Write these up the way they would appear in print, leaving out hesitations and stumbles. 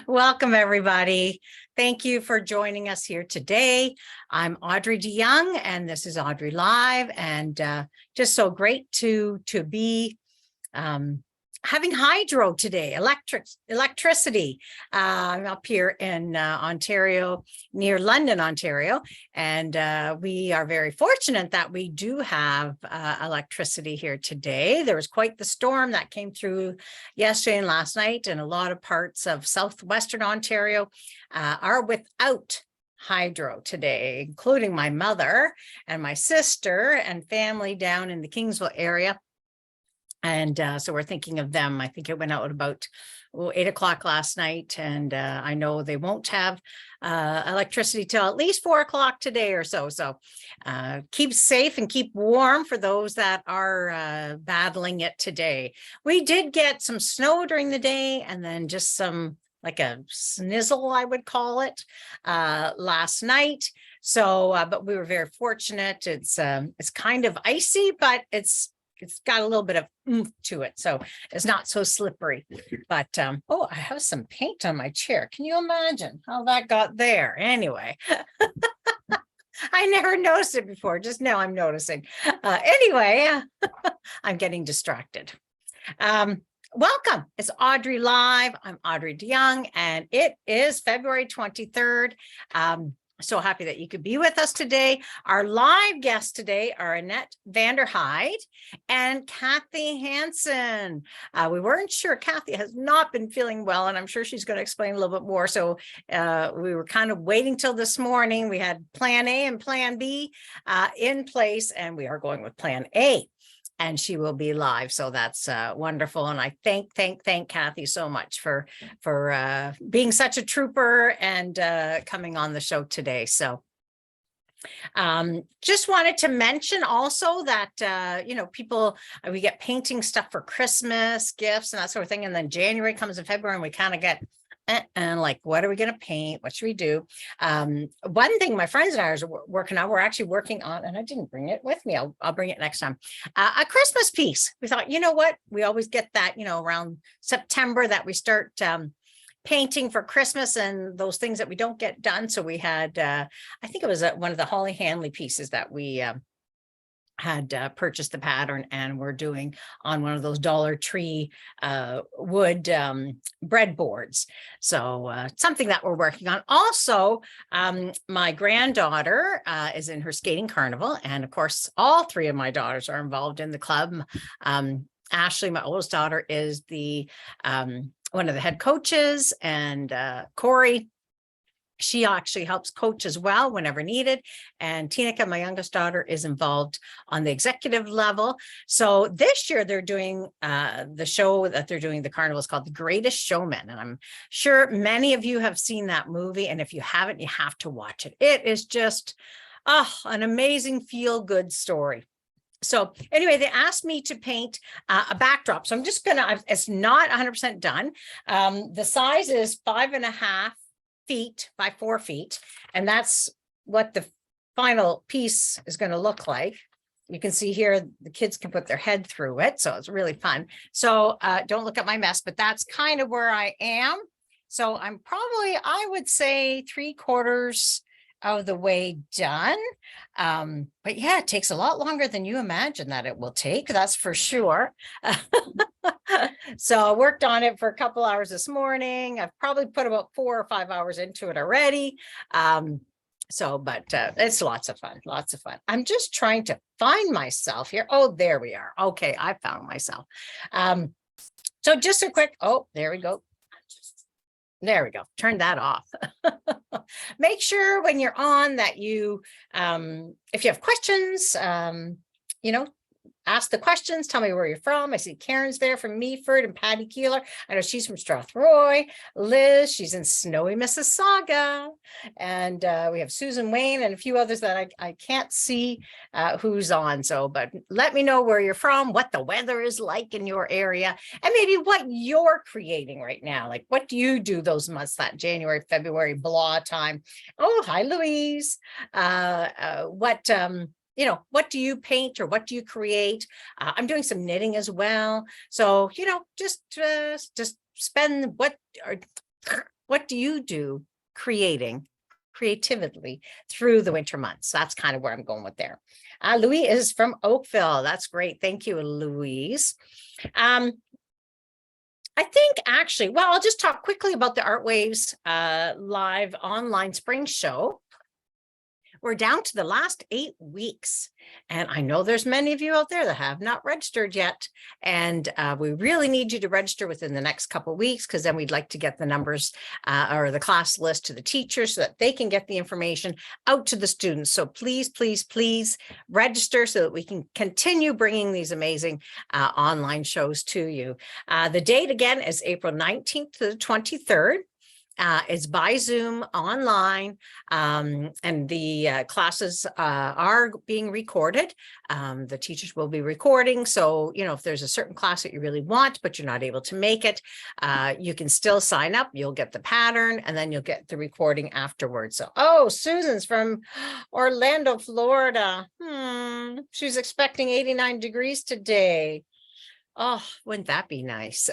Welcome, everybody. Thank you for joining us here today. I'm Audrey DeYoung, and this is Audrey Live, and just so great to be having hydro today, electricity. I'm up here in Ontario, near London, Ontario, and we are very fortunate that we do have electricity here today. There was quite the storm that came through yesterday and last night, and a lot of parts of southwestern Ontario are without hydro today, including my mother and my sister and family down in the Kingsville area. And so we're thinking of them. I think it went out at about 8 o'clock last night, and I know they won't have electricity till at least 4 o'clock today or so. So keep safe and keep warm for those that are battling it today. We did get some snow during the day, and then just some, like a snizzle, I would call it, last night. So, but we were very fortunate. It's kind of icy, but it's got a little bit of oomph to it, so it's not so slippery. But oh, I have some paint on my chair. Can you imagine how that got there? Anyway, I never noticed it before. Just now I'm noticing. Anyway, I'm getting distracted. Welcome. It's Audrey Live. I'm Audrey DeYoung, and it is February 23rd. So happy that you could be with us today. Our live guests today are Annette VanderHeide and Kathi Hanson. We weren't sure. Kathi has not been feeling well, and I'm sure she's going to explain a little bit more. So we were kind of waiting till this morning. We had plan A and plan B in place, and we are going with plan A. And she will be live, so that's wonderful. And I thank Kathi so much for being such a trooper and coming on the show today. So just wanted to mention also that people, we get painting stuff for Christmas gifts and that sort of thing, and then January comes in February, and we kind of get and like, what are we going to paint? What should we do? One thing my friends and I are working on, we're actually working on, and I didn't bring it with me. I'll bring it next time. A Christmas piece. We thought, you know what? We always get that, around September that we start painting for Christmas and those things that we don't get done. So we had, I think it was one of the Holly Hanley pieces that we had purchased the pattern, and we're doing on one of those Dollar Tree wood breadboards. So something that we're working on. Also, my granddaughter is in her skating carnival, and of course, all three of my daughters are involved in the club. Ashley, my oldest daughter, is the one of the head coaches, and Corey, she actually helps coach as well whenever needed. And Tinica, my youngest daughter, is involved on the executive level. So this year they're doing the show that they're doing, the carnival is called The Greatest Showman. And I'm sure many of you have seen that movie. And if you haven't, you have to watch it. It is just an amazing feel-good story. So anyway, they asked me to paint a backdrop. So I'm just it's not 100% done. The size is 5.5 feet by 4 feet, and that's what the final piece is going to look like. You can see here the kids can put their head through it, so it's really fun. So don't look at my mess, but that's kind of where I am. So I'm probably, I would say, 3/4 of the way done. But yeah, it takes a lot longer than you imagine that it will take, that's for sure. So I worked on it for a couple hours this morning. I've probably put about 4 or 5 hours into it already. But it's lots of fun. I'm just trying to find myself here. Oh, there we are. Okay, I found myself. So just a quick, oh, there we go. There we go. Turn that off. Make sure when you're on that you, if you have questions, ask the questions. Tell me where you're from. I see Karen's there from Meaford, and Patty Keeler. I know she's from Strathroy. Liz, she's in snowy Mississauga. And we have Susan Wayne and a few others that I can't see who's on. So, but let me know where you're from, what the weather is like in your area, and maybe what you're creating right now. Like, what do you do those months, that January, February blah time? Oh, hi, Louise. what do you paint or what do you create? I'm doing some knitting as well. So, just spend what do you do creatively through the winter months? That's kind of where I'm going with there. Louise is from Oakville. That's great. Thank you, Louise. I think actually, well, I'll just talk quickly about the Art Waves live online spring show. We're down to the last 8 weeks. And I know there's many of you out there that have not registered yet. And we really need you to register within the next couple of weeks, because then we'd like to get the numbers or the class list to the teachers so that they can get the information out to the students. So please, please, please register so that we can continue bringing these amazing online shows to you. The date again is April 19th to the 23rd. It's by Zoom online, and the classes are being recorded. The teachers will be recording. So, if there's a certain class that you really want, but you're not able to make it, you can still sign up. You'll get the pattern and then you'll get the recording afterwards. So, oh, Susan's from Orlando, Florida. She's expecting 89 degrees today. Oh, wouldn't that be nice?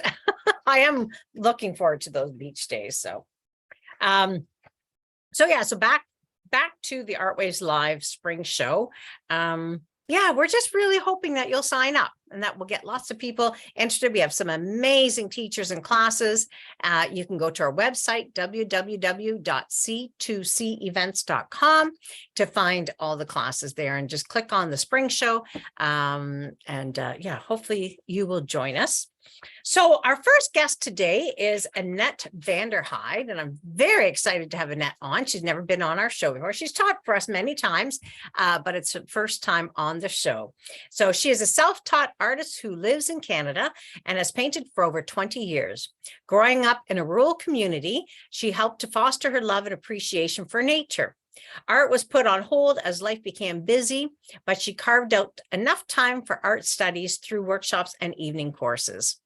I am looking forward to those beach days. So back to the Art Waves Live Spring Show. We're just really hoping that you'll sign up and that we'll get lots of people interested. We have some amazing teachers and classes. You can go to our website, www.c2cevents.com, to find all the classes there, and just click on the Spring Show. Hopefully you will join us. So our first guest today is Annette VanderHeide, and I'm very excited to have Annette on. She's never been on our show before. She's taught for us many times, but it's her first time on the show. So she is a self-taught artist who lives in Canada and has painted for over 20 years. Growing up in a rural community, she helped to foster her love and appreciation for nature. Art was put on hold as life became busy, but she carved out enough time for art studies through workshops and evening courses.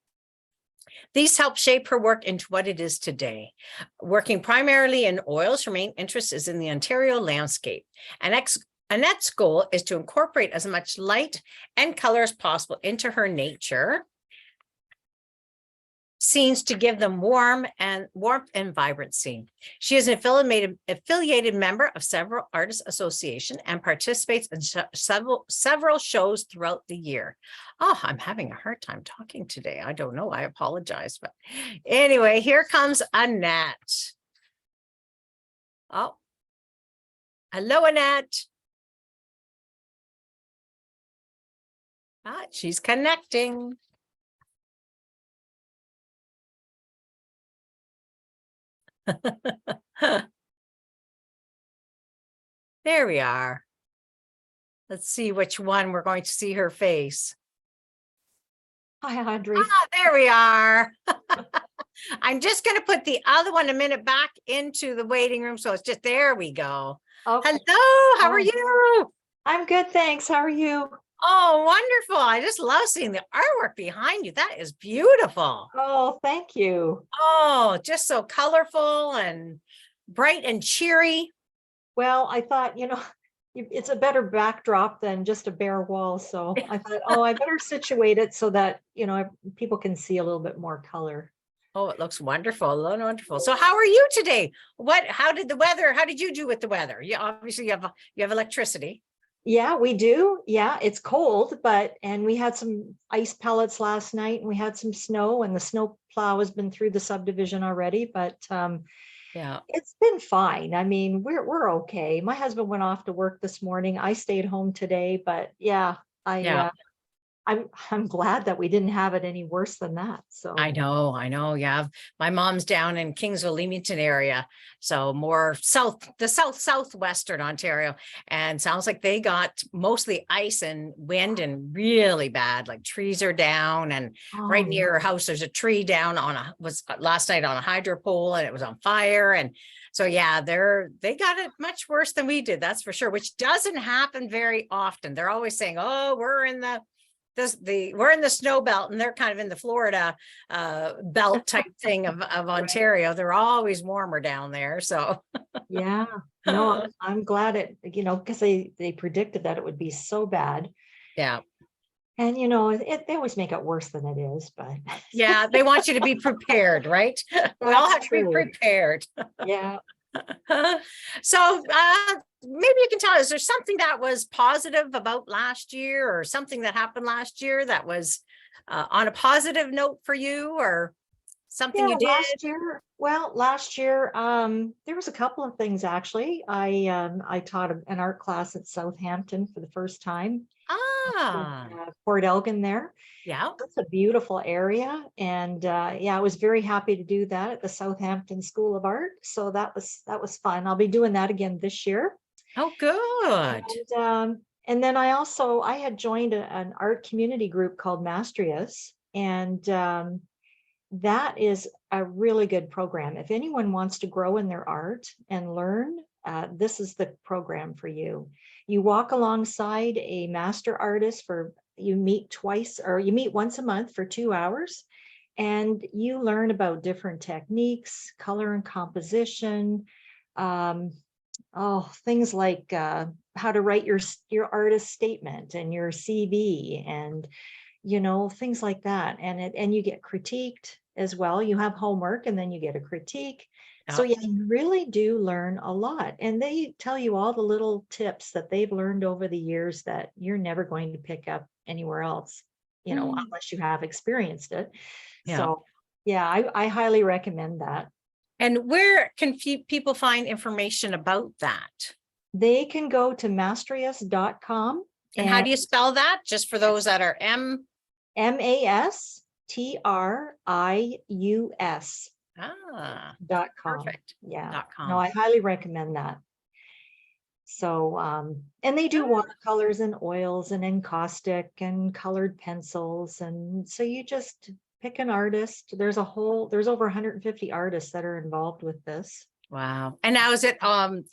These helped shape her work into what it is today. Working primarily in oils, her main interest is in the Ontario landscape. Annette's goal is to incorporate as much light and color as possible into her nature scenes to give them warmth and vibrancy. She is an affiliated member of several artists associations and participates in several shows throughout the year. Oh, I'm having a hard time talking today. I don't know. I apologize. But anyway, here comes Annette. Oh, hello, Annette. She's connecting. There we are. Let's see which one we're going to see her face. Hi, Audrey. There we are. I'm just going to put the other one a minute back into the waiting room. So it's just, there we go. Okay. Hello, how are you? I'm good, thanks. How are you? Oh, wonderful. I just love seeing the artwork behind you. That is beautiful. Oh, thank you. Oh, just so colorful and bright and cheery. Well, I thought, it's a better backdrop than just a bare wall. So I thought, I better situate it so that, people can see a little bit more color. Oh, it looks wonderful. Wonderful. So how are you today? How did you do with the weather? Obviously you have electricity. Yeah, we do. Yeah, it's cold, and we had some ice pellets last night, and we had some snow, and the snow plow has been through the subdivision already, but yeah, it's been fine. I mean, we're okay. My husband went off to work this morning. I stayed home today, but yeah, I'm glad that we didn't have it any worse than that. So I know. Yeah. My mom's down in Kingsville, Leamington area. So more southwestern Ontario. And sounds like they got mostly ice and wind and really bad, like trees are down, and right near her house, there's a tree down was last night on a hydro pole, and it was on fire. And so, yeah, they got it much worse than we did. That's for sure, which doesn't happen very often. They're always saying, oh, we're in the we're in the snow belt and they're kind of in the Florida belt type thing of Ontario. They're always warmer down there. So Yeah, no, I'm glad it, because they predicted that it would be so bad. yeah. And they always make it worse than it is, but Yeah, they want you to be prepared, right? We all have to be prepared. Yeah. So maybe you can tell us, is there something that was positive about last year, or something that happened last year that was on a positive note for you, or something you did? Last year, there was a couple of things actually. I taught an art class at Southampton for the first time. Port Elgin there. Yeah. That's a beautiful area. And I was very happy to do that at the Southampton School of Art. So that was fun. I'll be doing that again this year. Oh, good. And then I had joined an art community group called Mastrius, and that is a really good program. If anyone wants to grow in their art and learn, this is the program for you. You walk alongside a master artist you meet once a month for 2 hours, and you learn about different techniques, color and composition, things like how to write your artist statement and your CV, and things like that. And you get critiqued as well. You have homework and then you get a critique. So you really do learn a lot. And they tell you all the little tips that they've learned over the years that you're never going to pick up anywhere else, unless you have experienced it. Yeah. So I highly recommend that. And where can people find information about that? They can go to mastrius.com. And how do you spell that? Just for those that are MASTRIUS. .com. Perfect. Yeah. .com. No, I highly recommend that. So, and they do watercolors and oils and encaustic and colored pencils. And so you just pick an artist. There's over 150 artists that are involved with this. Wow. And now is it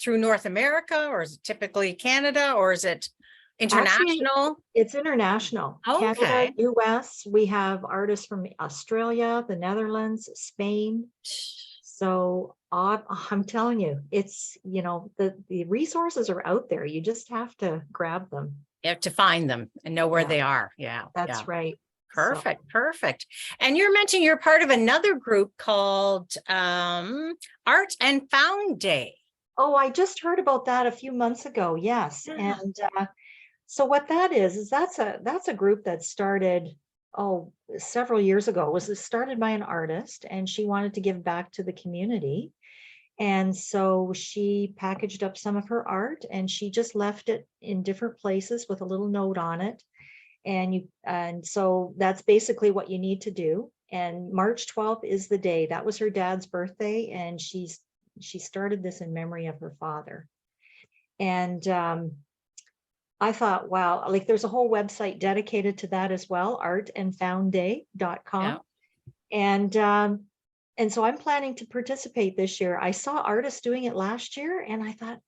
through North America, or is it typically Canada, or is it international? Actually, it's international. Okay. Canada, US. We have artists from Australia, the Netherlands, Spain. So I'm telling you, it's, the resources are out there. You just have to grab them. You have to find them and know where they are. Yeah. That's right. Perfect. Perfect. And you're mentioning you're part of another group called Art and Found Day. Oh, I just heard about that a few months ago. Yes. Yeah. And so what that is that's a group that started several years ago. It was started by an artist, and she wanted to give back to the community. And so she packaged up some of her art and she just left it in different places with a little note on it. And so that's basically what you need to do. And March 12th is the day. That was her dad's birthday, and she started this in memory of her father. And I thought, wow, like there's a whole website dedicated to that as well, artandfoundday.com. Yeah. And so I'm planning to participate this year. I saw artists doing it last year, and I thought,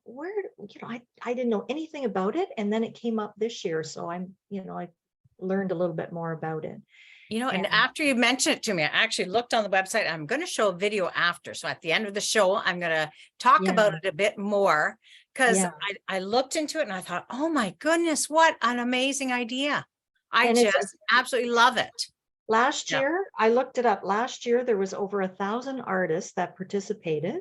I didn't know anything about it. And then it came up this year. So I learned a little bit more about it. And after you mentioned it to me, I actually looked on the website. I'm going to show a video after. So at the end of the show, I'm going to talk about it a bit more, because I looked into it and I thought, oh my goodness, what an amazing idea. I just absolutely love it. Last year, I looked it up. Last year, there was over 1,000 artists that participated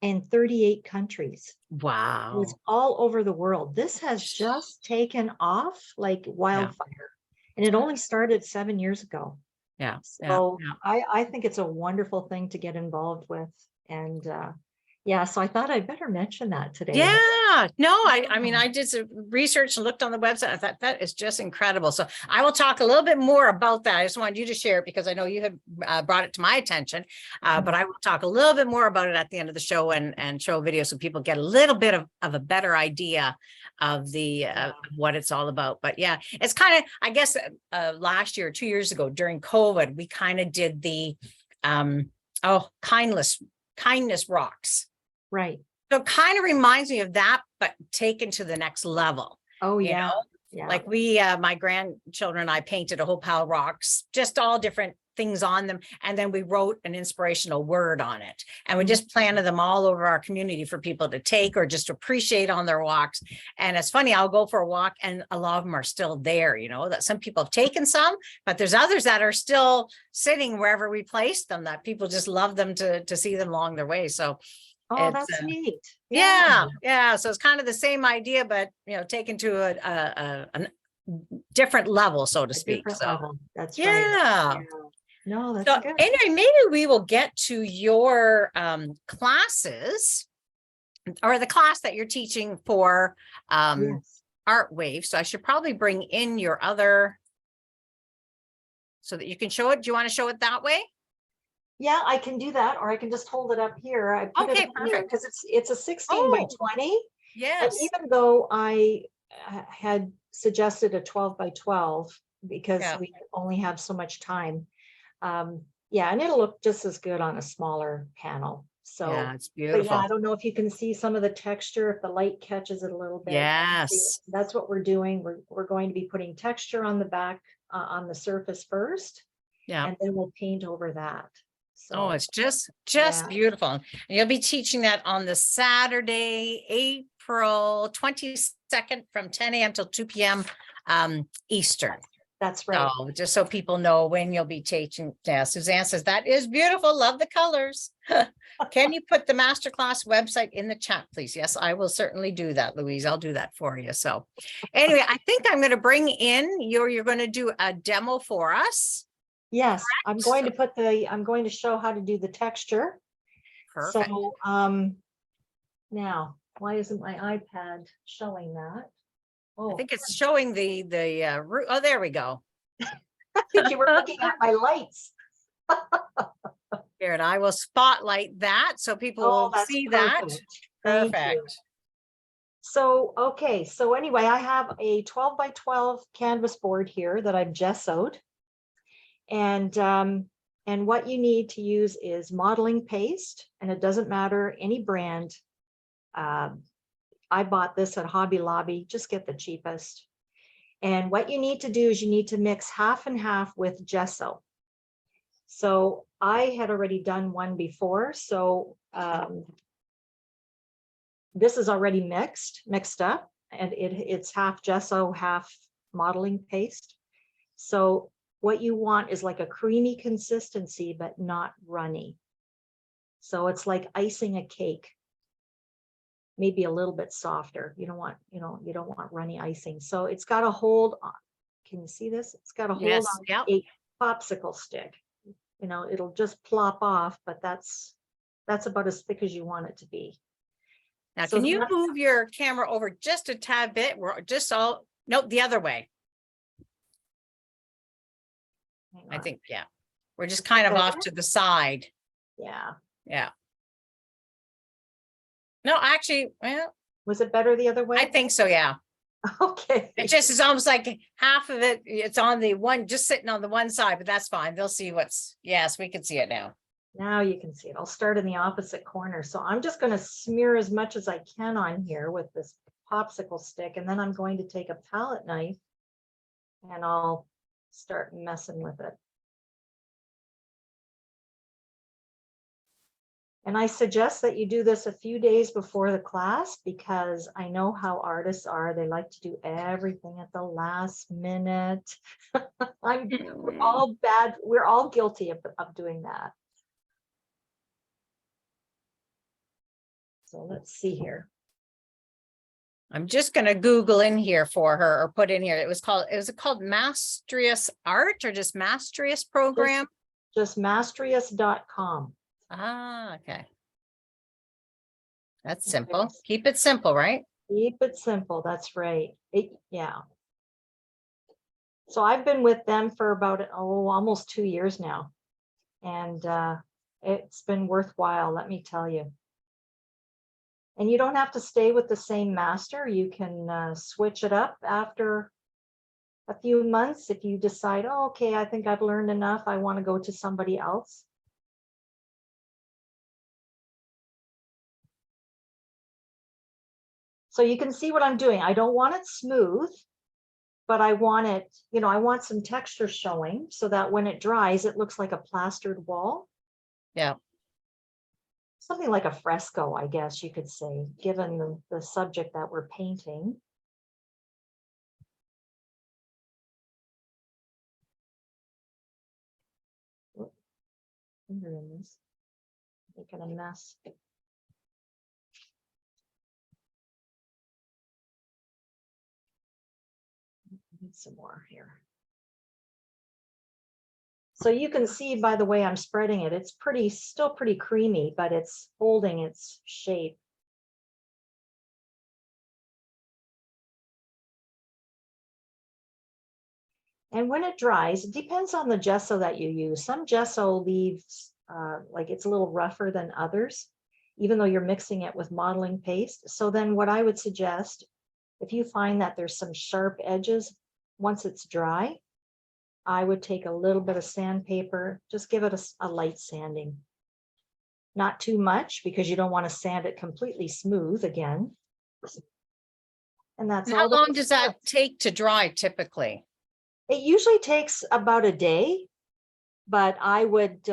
in 38 countries. Wow. It was all over the world. This has just taken off like wildfire. And it only started 7 years ago. Yeah. So I think it's a wonderful thing to get involved with. And so I thought I'd better mention that today. Yeah. No, I mean, I did some research and looked on the website. I thought that is just incredible. So I will talk a little bit more about that. I just wanted you to share it because I know you have brought it to my attention. But I will talk a little bit more about it at the end of the show and show a video so people get a little bit of a better idea of the what it's all about. But yeah, it's kind of, I guess, last year, 2 years ago during COVID, we kind of did the kindness rocks. Right. So it kind of reminds me of that, but taken to the next level. Oh, yeah. Yeah. Like my grandchildren and I painted a whole pile of rocks, just all different things on them. And then we wrote an inspirational word on it. And we just planted them all over our community for people to take or just appreciate on their walks. And it's funny, I'll go for a walk and a lot of them are still there, that some people have taken some, but there's others that are still sitting wherever we placed them, that people just love them to see them along their way. So Oh, it's that's neat. yeah. So it's kind of the same idea, but taken to a different level, so to A speak. different So level. That's right. yeah. Yeah. No, that's So good. anyway, maybe we will get to your classes or the class that you're teaching for Yes. Art Wave. So I should probably bring in your other so that you can show it. Do you want to show it that way? Yeah, I can do that, or I can just hold it up here. I put it Okay, up here perfect. because it's a 16 by Oh, 20. And yes. even though I had suggested a 12 by 12 because Yeah. we only have so much time, yeah, and it'll look just as good on a smaller panel. So, Yeah, it's but yeah, beautiful. I don't know if you can see some of the texture, if the light catches it a little bit. Yes. That's what we're doing. We're going to be putting texture on the back, on the surface first, Yeah. and then we'll paint over that. Oh, So it's just yeah. beautiful. And you'll be teaching that on the Saturday, April 22nd from 10 a.m. till 2 p.m. Eastern. That's right. So just so people know when you'll be teaching. Yeah, Suzanne says that is beautiful. Love the colors. Can you put the masterclass website in the chat, please? Yes, I will certainly do that, Louise. I'll do that for you. So anyway, I think I'm going to bring in you're going to do a demo for us. Yes, I'm going to show how to do the texture. Perfect. So now, why isn't my iPad showing that? I Oh, think it's showing the root. Oh, there we go. I think you were looking at my lights. Here, and I will spotlight that so people Oh, will that's see that. perfect. Thank you. Perfect. So, okay, so anyway, I have a 12 by 12 canvas board here that I've gessoed. And what you need to use is modeling paste, and it doesn't matter any brand. I bought this at Hobby Lobby, just get the cheapest. And what you need to do is you need to mix half and half with gesso. So I had already done one before, so this is already mixed up, and it's half gesso, half modeling paste. So what you want is like a creamy consistency, but not runny. So it's like icing a cake, maybe a little bit softer. You don't want runny icing. So it's got a hold on. Can you see this? It's got a hold Yes. on Yep. a popsicle stick. It'll just plop off, but that's about as thick as you want it to be. Now, So can you move your camera over just a tad bit? We're just nope, the other way. I think, yeah. We're just kind of off to the side. Yeah. Yeah. No, actually, well, was it better the other way? I think so, yeah. Okay. It just is almost like half of it, it's on the one, just sitting on the one side, but that's fine. They'll see yes, we can see it now. Now you can see it. I'll start in the opposite corner. So I'm just going to smear as much as I can on here with this popsicle stick. And then I'm going to take a palette knife and I'll start messing with it. And I suggest that you do this a few days before the class, because I know how artists are. They like to do everything at the last minute. We're all bad. We're all guilty of doing that. So let's see here. I'm just going to Google in here for her, or put in here. It was called Mastrius Art, or just Mastrius program? Just mastrius.com. Ah, okay. That's simple. Okay. Keep it simple, right? Keep it simple. That's right. Yeah. So I've been with them for about almost 2 years now, and it's been worthwhile, let me tell you. And you don't have to stay with the same master. You can switch it up after a few months if you decide, oh, okay, I think I've learned enough. I want to go to somebody else. So you can see what I'm doing. I don't want it smooth. but I want it, I want some texture showing so that when it dries, it looks like a plastered wall. Yeah. Something like a fresco, I guess you could say, given the subject that we're painting. Finger in this, making a mess. Need some more here. So you can see by the way I'm spreading it, it's still pretty creamy, but it's holding its shape. And when it dries, it depends on the gesso that you use. Some gesso leaves, like it's a little rougher than others, even though you're mixing it with modeling paste. So then what I would suggest, if you find that there's some sharp edges, once it's dry, I would take a little bit of sandpaper, just give it a light sanding. Not too much because you don't want to sand it completely smooth again. And that's And all. how long does that take to dry typically? It usually takes about a day, but I would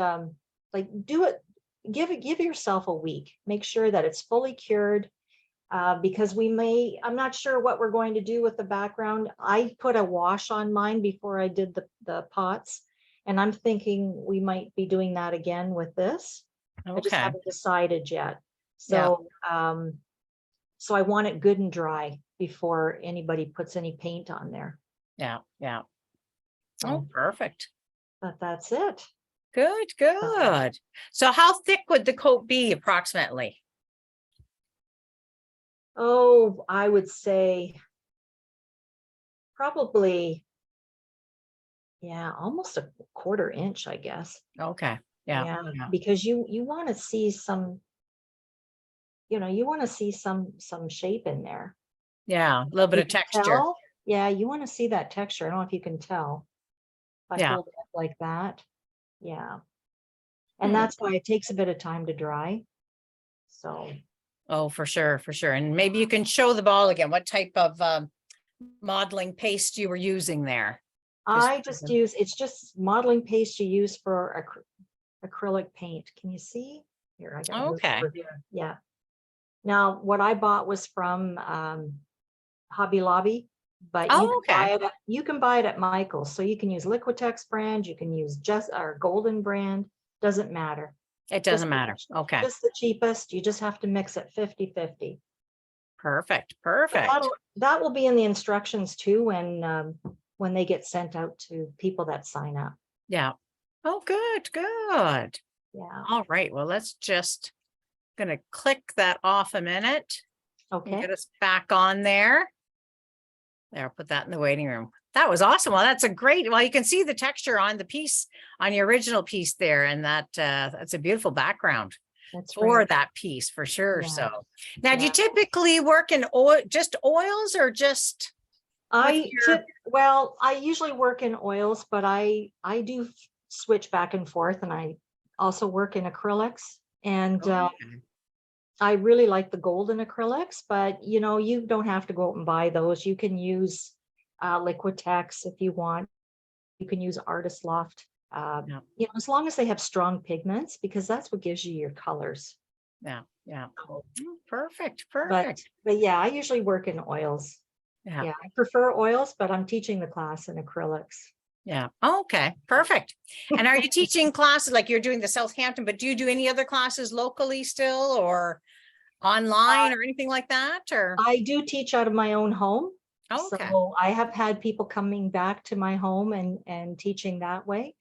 like do it, give yourself a week. Make sure that it's fully cured because I'm not sure what we're going to do with the background. I put a wash on mine before I did the pots, and I'm thinking we might be doing that again with this. Okay. I just haven't decided yet. So, so I want it good and dry before anybody puts any paint on there. Yeah. Yeah. Oh, perfect. But that's it. Good, good. So how thick would the coat be approximately? Oh, I would say probably, yeah, almost a 1/4 inch, I guess. Okay. Yeah. Yeah. Because you want to see some, you want to see some shape in there. Yeah, a little bit of texture. Tell? Yeah, you want to see that texture. I don't know if you can tell. If I hold it up like that. Yeah. And that's why it takes a bit of time to dry. So. Oh, for sure, for sure. And maybe you can show the ball again. What type of modeling paste you were using there? I just use, it's just modeling paste you use for acrylic paint. Can you see? Here, I got over here. Yeah. Now, what I bought was from Hobby Lobby, but you can buy it at Michael's. So you can use Liquitex brand, you can use our Golden brand, doesn't matter. It doesn't matter. Okay. Just the cheapest. You just have to mix it 50-50. Perfect. Perfect. That will be in the instructions too when they get sent out to people that sign up. Yeah. Oh, good, good. Yeah. All right. Well, let's just gonna click that off a minute. Okay. Get us back on there. There, put that in the waiting room. That was awesome. Well, that's a great, well, you can see the texture on the piece, on your original piece there, and that's a beautiful background for that piece for sure. Yeah. So now do you typically work in just oils or just? Well, I usually work in oils, but I do switch back and forth, and I also work in acrylics, and I really like the golden acrylics, but you don't have to go out and buy those. You can use Liquitex if you want. You can use Artist Loft, as long as they have strong pigments, because that's what gives you your colors. Yeah. Yeah. Perfect. Perfect. But yeah, I usually work in oils. Yeah, I prefer oils, but I'm teaching the class in acrylics. Yeah. Okay. Perfect. And are you teaching classes like you're doing the Southampton, but do you do any other classes locally still or online or anything like that? Or I do teach out of my own home. Oh, okay. So I have had people coming back to my home and teaching that way.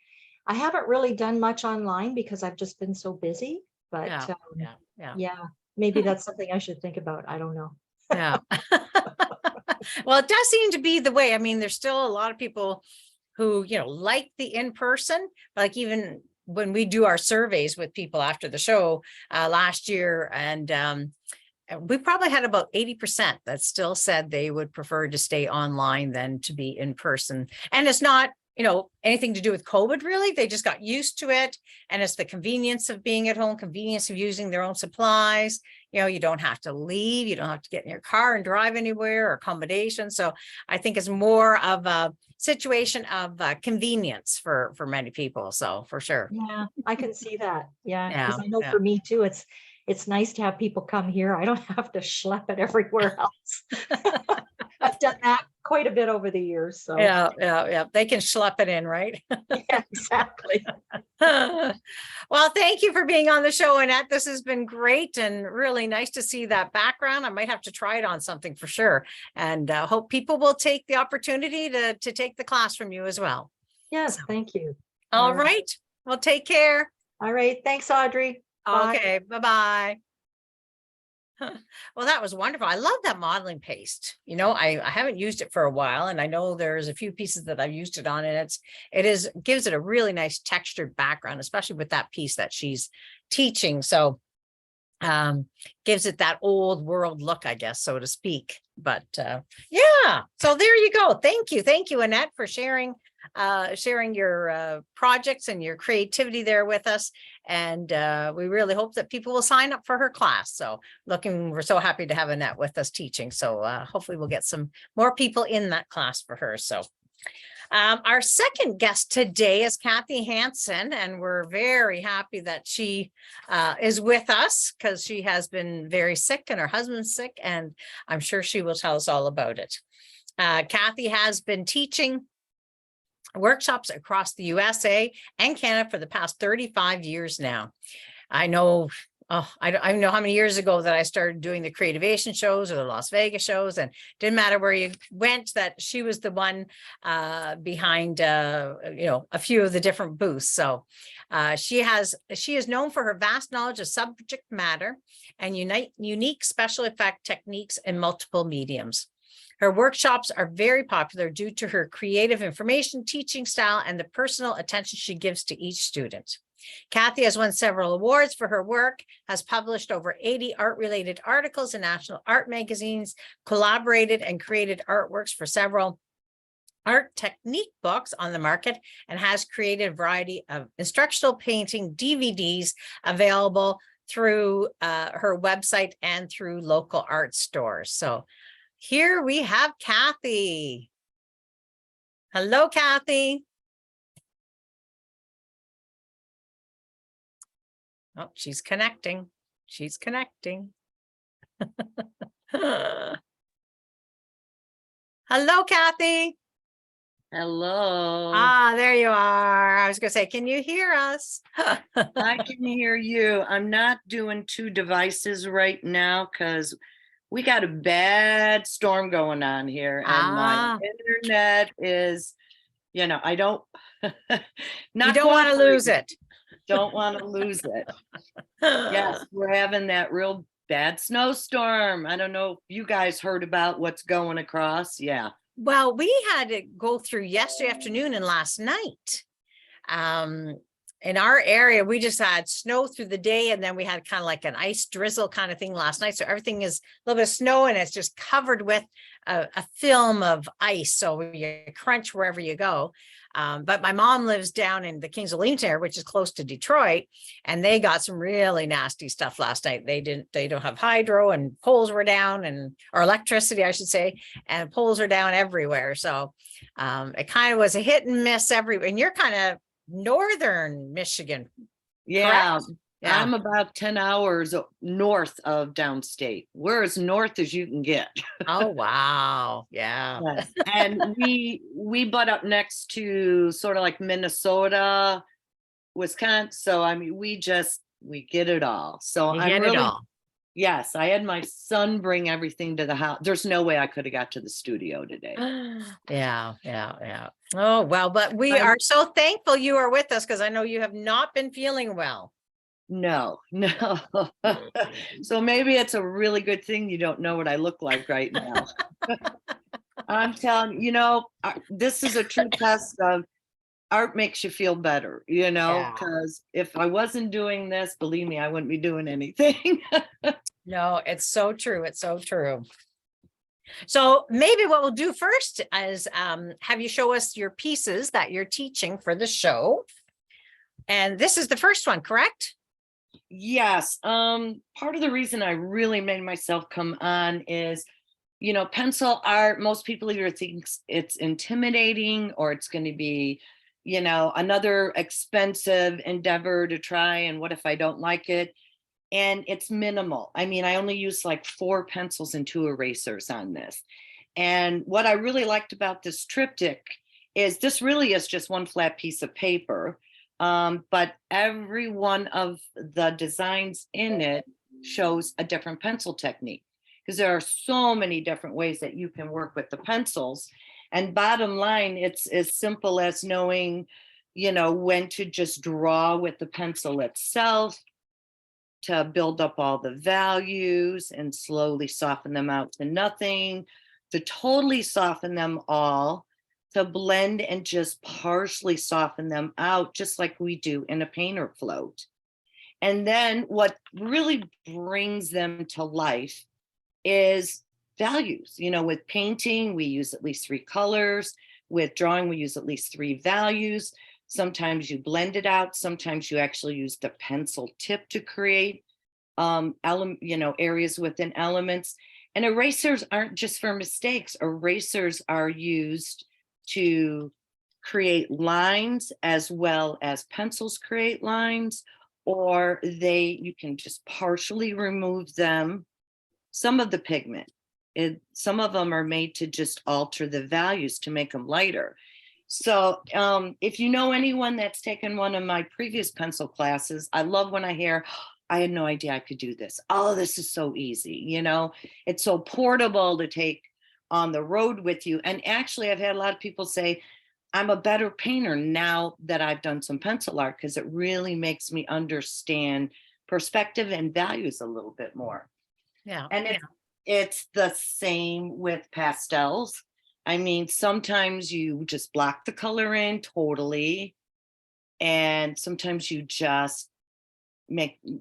I haven't really done much online because I've just been so busy, but yeah, maybe that's something I should think about. I don't know. Yeah. Well, it does seem to be the way. I mean, there's still a lot of people who, like the in-person, like even when we do our surveys with people after the show last year, and we probably had about 80% that still said they would prefer to stay online than to be in person. And it's not anything to do with COVID, really. They just got used to it. And it's the convenience of being at home, convenience of using their own supplies. You don't have to leave. You don't have to get in your car and drive anywhere or accommodation. So I think it's more of a situation of convenience for many people. So for sure. Yeah, I can see that. Yeah, because Yeah. I know for me too, it's nice to have people come here. I don't have to schlep it everywhere else. I've done that quite a bit over the years. So Yeah. They can schlep it in, right? yeah, exactly. Well, thank you for being on the show, Annette. This has been great and really nice to see that background. I might have to try it on something for sure, and hope people will take the opportunity to take the class from you as well. Yes, So, thank you. all right. Well, take care. All right. Thanks, Audrey. Bye. Okay. Bye-bye. Well, that was wonderful. I love that modeling paste. I haven't used it for a while, and I know there's a few pieces that I've used it on, and gives it a really nice textured background, especially with that piece that she's teaching. So gives it that old world look, I guess, so to speak. But yeah, so there you go. Thank you, Annette, for sharing your projects and your creativity there with us. And we really hope that people will sign up for her class. So we're so happy to have Annette with us teaching. So hopefully we'll get some more people in that class for her. So our second guest today is Kathi Hanson, and we're very happy that she is with us because she has been very sick and her husband's sick, and I'm sure she will tell us all about it. Kathi has been teaching workshops across the USA and Canada for the past 35 years now. I know, I don't know how many years ago that I started doing the Creativation shows or the Las Vegas shows, and didn't matter where you went, that she was the one behind, a few of the different booths. So she is known for her vast knowledge of subject matter and unique special effect techniques in multiple mediums. Her workshops are very popular due to her creative information teaching style and the personal attention she gives to each student. Kathi has won several awards for her work, has published over 80 art-related articles in national art magazines, collaborated and created artworks for several art technique books on the market, and has created a variety of instructional painting DVDs available through her website and through local art stores. So here we have Kathi. Hello, Kathi. Oh, she's connecting. She's connecting. Hello, Kathi. Hello. There you are. I was going to say, can you hear us? I can hear you. I'm not doing two devices right now because we got a bad storm going on here, and my internet is, I don't you don't want to lose it. Don't want to lose it. Yes, we're having that real bad snowstorm. I don't know if you guys heard about what's going across. Yeah. Well, we had to go through yesterday afternoon and last night. In our area, we just had snow through the day, and then we had kind of like an ice drizzle kind of thing last night. So everything is a little bit of snow, and it's just covered with a film of ice. So you crunch wherever you go. But my mom lives down in the Kings of Leamington area, which is close to Detroit, and they got some really nasty stuff last night. They don't have hydro, and poles were down, or electricity, I should say, and poles are down everywhere. So it kind of was a hit and miss everywhere. And you're kind of northern Michigan. Yeah. Correct? Yeah. I'm about 10 hours north of downstate. We're as north as you can get. Oh, wow. Yeah. Yes. And we butt up next to sort of like Minnesota, Wisconsin. So I mean, we get it all. So I'm really, yes, I had my son bring everything to the house. There's no way I could have got to the studio today. Yeah. Oh, well, but we are so thankful you are with us, because I know you have not been feeling well. No. So maybe it's a really good thing you don't know what I look like right now. I'm telling you, this is a true test of art makes you feel better, because if I wasn't doing this, believe me, I wouldn't be doing anything. No, it's so true. It's so true. So maybe what we'll do first is have you show us your pieces that you're teaching for the show. And this is the first one, correct? Yes. Part of the reason I really made myself come on is, pencil art, most people either think it's intimidating or it's going to be, another expensive endeavor to try. And what if I don't like it? And it's minimal. I mean, I only use like 4 pencils and 2 erasers on this. And what I really liked about this triptych is this really is just one flat piece of paper. But every one of the designs in it shows a different pencil technique, because there are so many different ways that you can work with the pencils. And bottom line, it's as simple as knowing, when to just draw with the pencil itself, to build up all the values and slowly soften them out to nothing, to totally soften them all, to blend and just partially soften them out, just like we do in a painter float. And then what really brings them to life is values. With painting, we use at least 3 colors. With drawing, we use at least 3 values. Sometimes you blend it out. Sometimes you actually use the pencil tip to create areas within elements. And erasers aren't just for mistakes. Erasers are used to create lines as well as pencils create lines, or you can just partially remove them. Some of the pigment, some of them are made to just alter the values to make them lighter. So if you know anyone that's taken one of my previous pencil classes, I love when I hear, I had no idea I could do this. Oh, this is so easy. It's so portable to take on the road with you. And actually, I've had a lot of people say, I'm a better painter now that I've done some pencil art, because it really makes me understand perspective and values a little bit more. Yeah. And it's the same with pastels. I mean, sometimes you just block the color in totally, and sometimes you just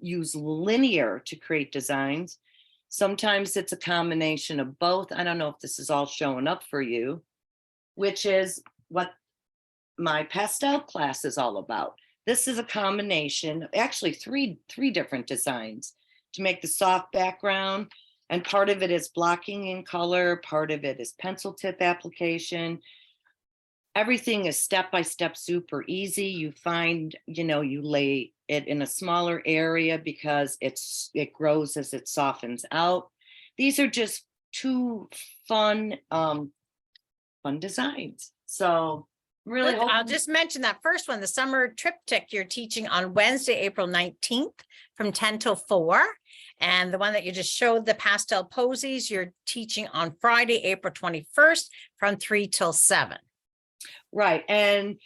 use linear to create designs. Sometimes it's a combination of both. I don't know if this is all showing up for you, which is what my pastel class is all about. This is a combination, actually three different designs to make the soft background. And part of it is blocking in color, part of it is pencil tip application. Everything is step-by-step, super easy. You find, you lay it in a smaller area because it grows as it softens out. These are just 2 fun designs. So really, I'll just mention that first one, the summer triptych you're teaching on Wednesday, April 19th from 10 till 4. And the one that you just showed, the pastel posies, you're teaching on Friday, April 21st from 3 till 7. Right. And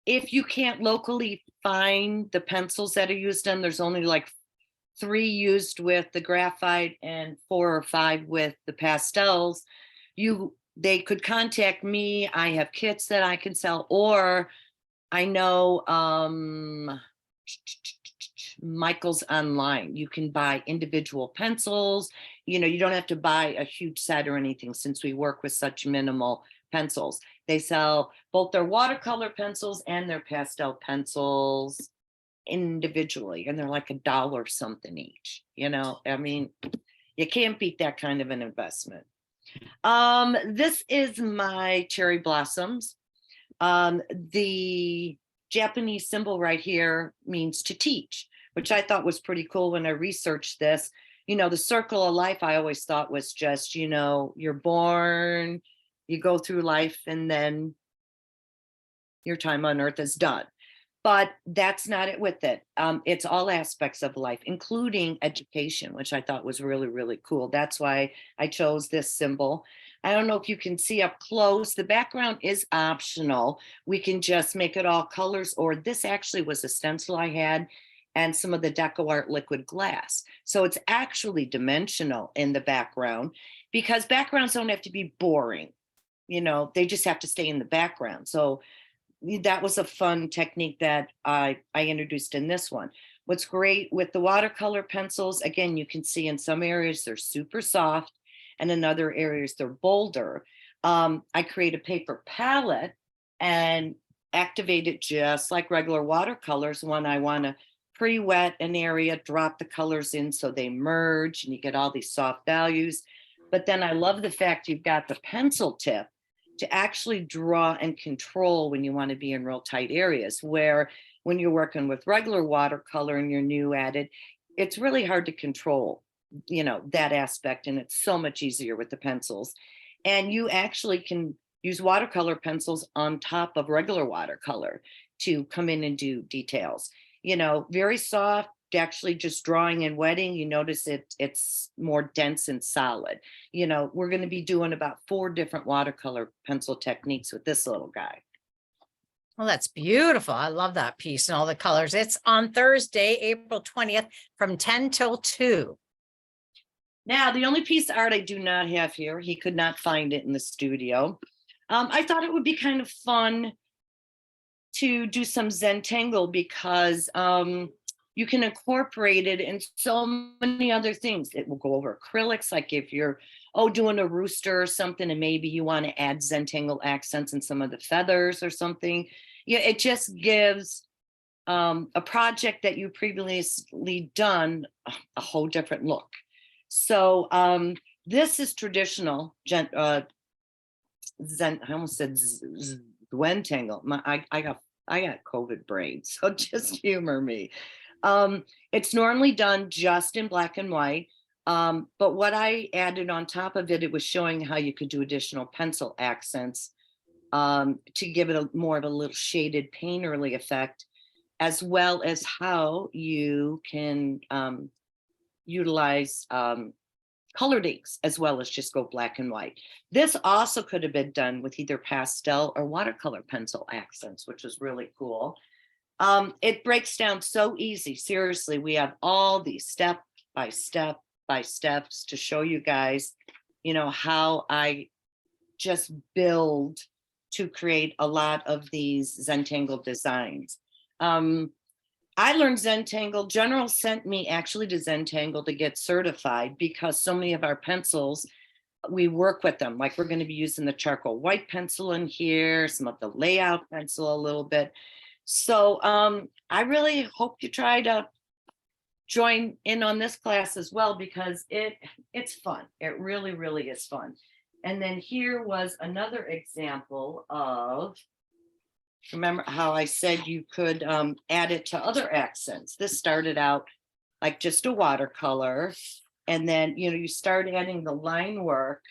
if you can't locally find the pencils that are used in, there's only like 3 used with the graphite and 4 or 5 with the pastels. They could contact me. I have kits that I can sell, or I know Michael's online. You can buy individual pencils. You don't have to buy a huge set or anything, since we work with such minimal pencils. They sell both their watercolor pencils and their pastel pencils individually, and they're like $1 something each. I mean, you can't beat that kind of an investment. This is my cherry blossoms. The Japanese symbol right here means to teach, which I thought was pretty cool when I researched this. The circle of life I always thought was just, you're born, you go through life, and then your time on earth is done. But that's not it with it. It's all aspects of life, including education, which I thought was really, really cool. That's why I chose this symbol. I don't know if you can see up close. The background is optional. We can just make it all colors, or this actually was a stencil I had and some of the Deco Art liquid glass. So it's actually dimensional in the background, because backgrounds don't have to be boring. They just have to stay in the background. So that was a fun technique that I introduced in this one. What's great with the watercolor pencils, again, you can see in some areas they're super soft, and in other areas they're bolder. I create a paper palette and activate it just like regular watercolors when I want to pre-wet an area, drop the colors in so they merge and you get all these soft values. But then I love the fact you've got the pencil tip to actually draw and control when you want to be in real tight areas, where when you're working with regular watercolor and you're new at it, it's really hard to control, you know, that aspect. And it's so much easier with the pencils. And you actually can use watercolor pencils on top of regular watercolor to come in and do details. You know, very soft, actually just drawing and wetting, you notice it's more dense and solid. You know, we're going to be doing about 4 different watercolor pencil techniques with this little guy. Well, that's beautiful. I love that piece and all the colors. It's on Thursday, April 20th from 10 till 2. Now, the only piece of art I do not have here, he could not find it in the studio. I thought it would be kind of fun to do some Zentangle because you can incorporate it in so many other things. It will go over acrylics, like if you're doing a rooster or something, and maybe you want to add Zentangle accents in some of the feathers or something. Yeah, it just gives a project that you previously done a whole different look. So this is traditional Zen. I almost said Zentangle. I got COVID brain, so just humor me. It's normally done just in black and white. But what I added on top of it, it was showing how you could do additional pencil accents to give it more of a little shaded painterly effect, as well as how you can utilize colored inks as well as just go black and white. This also could have been done with either pastel or watercolor pencil accents, which was really cool. It breaks down so easy. Seriously, we have all these step by steps to show you guys, you know, how I just build to create a lot of these Zentangle designs. I learned Zentangle. General sent me actually to Zentangle to get certified because so many of our pencils, we work with them. Like we're going to be using the charcoal white pencil in here, some of the layout pencil a little bit. So I really hope you try to join in on this class as well, because it's fun. It really, really is fun. And then here was another example of, remember how I said you could add it to other accents. This started out like just a watercolor. And then, you know, you start adding the line work.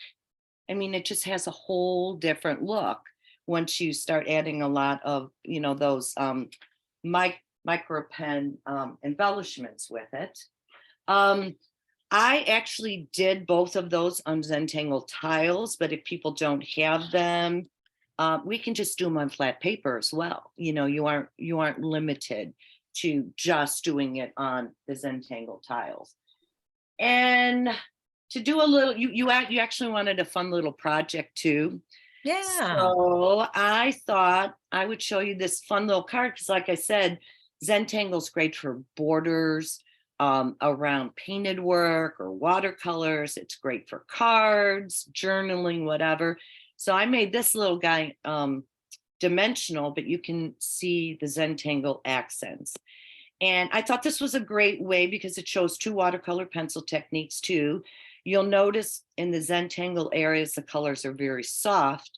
I mean, it just has a whole different look once you start adding a lot of, you know, those micro pen embellishments with it. I actually did both of those on Zentangle tiles, but if people don't have them, we can just do them on flat paper as well. You know, you aren't limited to just doing it on the Zentangle tiles. And to do a little, you actually wanted a fun little project too. Yeah. So I thought I would show you this fun little card because, like I said, Zentangle is great for borders, around painted work or watercolors. It's great for cards, journaling, whatever. So I made this little guy dimensional, but you can see the Zentangle accents. And I thought this was a great way because it shows 2 watercolor pencil techniques too. You'll notice in the Zentangle areas, the colors are very soft,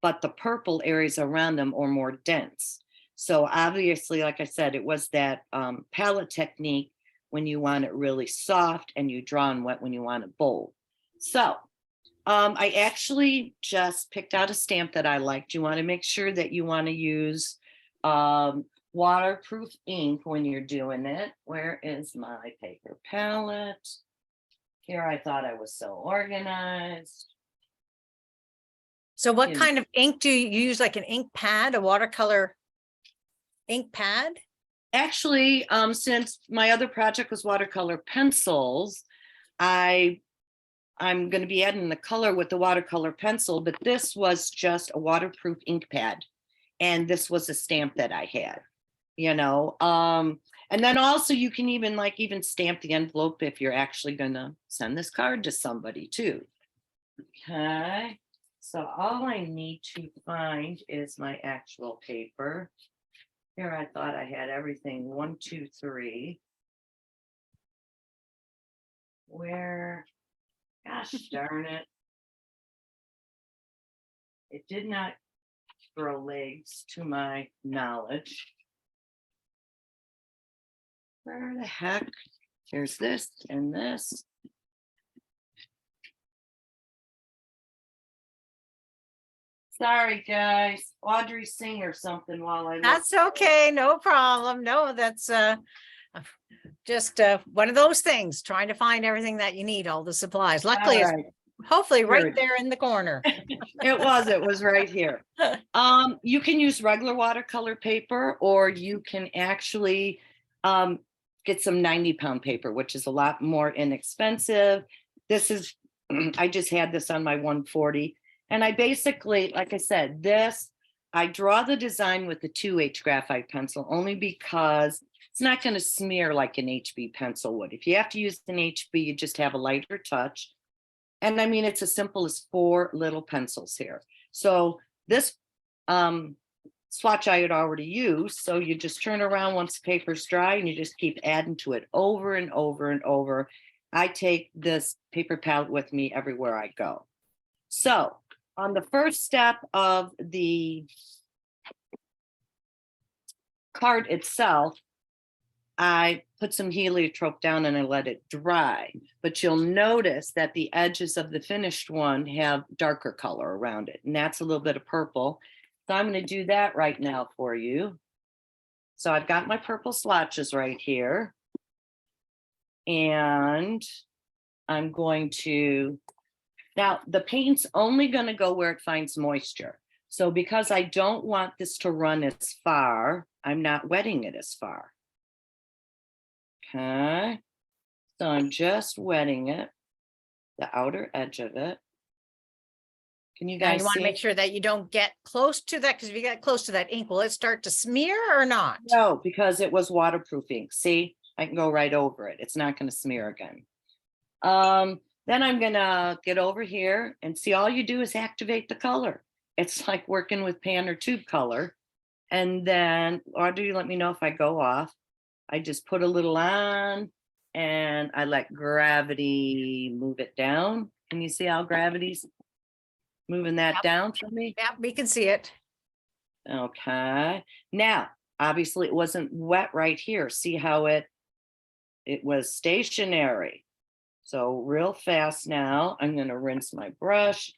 but the purple areas around them are more dense. So obviously, like I said, it was that palette technique when you want it really soft, and you draw and wet when you want it bold. So I actually just picked out a stamp that I liked. You want to make sure that you want to use waterproof ink when you're doing it. Where is my paper palette? Here, I thought I was so organized. So what kind of ink do you use? Like an ink pad, a watercolor ink pad? Actually, since my other project was watercolor pencils, I'm going to be adding the color with the watercolor pencil, but this was just a waterproof ink pad. And this was a stamp that I had, you know. And then also you can even stamp the envelope if you're actually going to send this card to somebody too. Okay, so all I need to find is my actual paper. Here, I thought I had everything, 1, 2, 3. Where, gosh darn it. It did not grow legs to my knowledge. Where the heck? Here's this and this. Sorry, guys. Audrey, sing or something while I look. That's okay, no problem. No, that's just one of those things, trying to find everything that you need, all the supplies. Luckily, All it's right. hopefully Here right it there in the corner. It was right here. You can use regular watercolor paper, or you can actually get some 90-pound paper, which is a lot more inexpensive. This is, I just had this on my 140. And I basically, like I said, I draw the design with the 2H graphite pencil only because it's not going to smear like an HB pencil would. If you have to use an HB, you just have a lighter touch. And I mean, it's as simple as 4 little pencils here. So this swatch I had already used. So you just turn around once the paper's dry and you just keep adding to it over and over and over. I take this paper palette with me everywhere I go. So on the first step of the card itself, I put some heliotrope down and I let it dry, but you'll notice that the edges of the finished one have darker color around it, and that's a little bit of purple. So I'm going to do that right now for you. So I've got my purple swatches right here, and I'm going to, now the paint's only going to go where it finds moisture. So because I don't want this to run as far, I'm not wetting it as far. Okay, so I'm just wetting it, the outer edge of it. Can you Now guys you want to see? make sure that you don't get close to that, because if you get close to that ink, will it start to smear or not? No, because it was waterproof ink. See, I can go right over it. It's not going to smear again. Then I'm gonna get over here and see, all you do is activate the color. It's like working with pan or tube color. And then, Audrey, let me know if I go off. I just put a little on and I let gravity move it down. Can you see how gravity's moving that down for me? Yeah, we can see it. Okay. Now, obviously it wasn't wet right here. See how it was stationary. So real fast now, I'm going to rinse my brush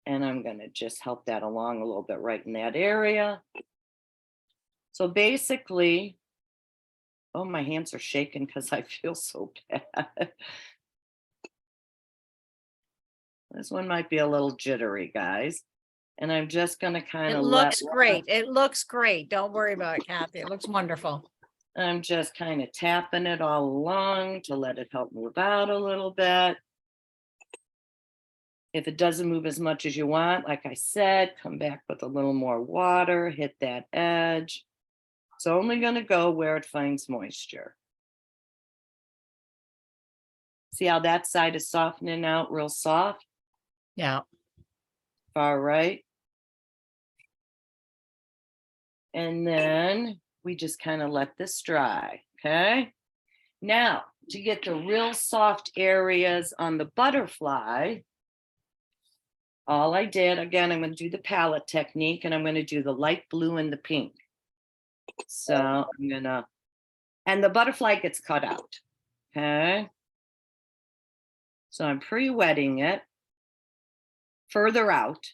and I'm going to just help that along a little bit right in that area. So basically, oh, my hands are shaking because I feel so bad. This one might be a little jittery, guys. And I'm just going to kind It of looks great. It looks great. Don't worry about it, Kathy. It looks wonderful. I'm just kind of tapping it all along to let it help move out a little bit. If it doesn't move as much as you want, like I said, come back with a little more water, hit that edge. It's only going to go where it finds moisture. See how that side is softening out real soft? Yeah. Far right. And then we just kind of let this dry, okay? Now, to get the real soft areas on the butterfly, all I did, again, I'm going to do the palette technique and I'm going to do the light blue and the pink. So I'm going to, and the butterfly gets cut out, okay? So I'm pre-wetting it further out.